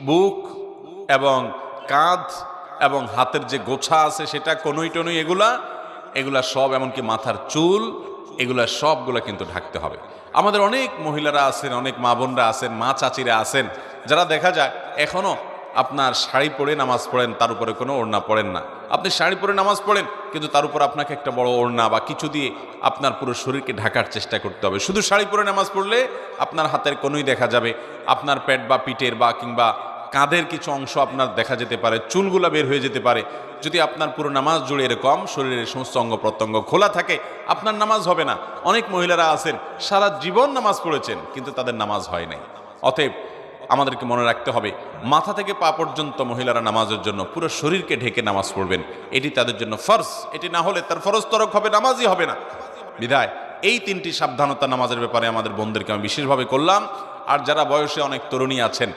বুক এবং কাঁধ এবং হাতের যে গোছা আছে সেটা কনুই টনুই এগুলা সব, এমনকি মাথার চুল, এগুলা সবগুলা কিন্তু ঢাকতে হবে। আমাদের অনেক মহিলারা আছেন, অনেক মা বোনরা আছেন, মা চাচিরা আছেন, যারা দেখা যায় এখনো আপনার শাড়ি পরে নামাজ পড়েন, তার উপরে কোনো ওড়না পড়েন না। আপনি শাড়ি পরে নামাজ পড়েন, কিন্তু তার উপর আপনাকে একটা বড় ওড়না বা কিছু দিয়ে আপনার পুরো শরীরকে ঢাকার চেষ্টা করতে হবে। শুধু শাড়ি পরে নামাজ পড়লে আপনার হাতের কোনোই দেখা যাবে, আপনার পেট বা পিঠের বা কিংবা কাঁধের কিছু অংশ আপনার দেখা যেতে পারে, চুলগুলা বের হয়ে যেতে পারে। যদি আপনার পুরো নামাজ জুড়ে এরকম শরীরের সমস্ত অঙ্গ প্রত্যঙ্গ খোলা থাকে, আপনার নামাজ হবে না। অনেক মহিলারা আছেন সারা জীবন নামাজ পড়েছেন, কিন্তু তাদের নামাজ হয় নাই। অতএব আমাদেরকে মনে রাখতে হবে, মাথা থেকে পা পর্যন্ত মহিলারা নামাজের জন্য পুরো শরীরকে ঢেকে নামাজ পড়বেন, এটি তাদের জন্য ফরজ। এটি না হলে তার ফরজ তরক হবে, নামাজই হবে না। বিধায় এই তিনটি সাবধানতা নামাজের ব্যাপারে আমাদের বোনদেরকে আমি বিশেষভাবে করলাম। আর যারা বয়সে অনেক তরুণী আছেন,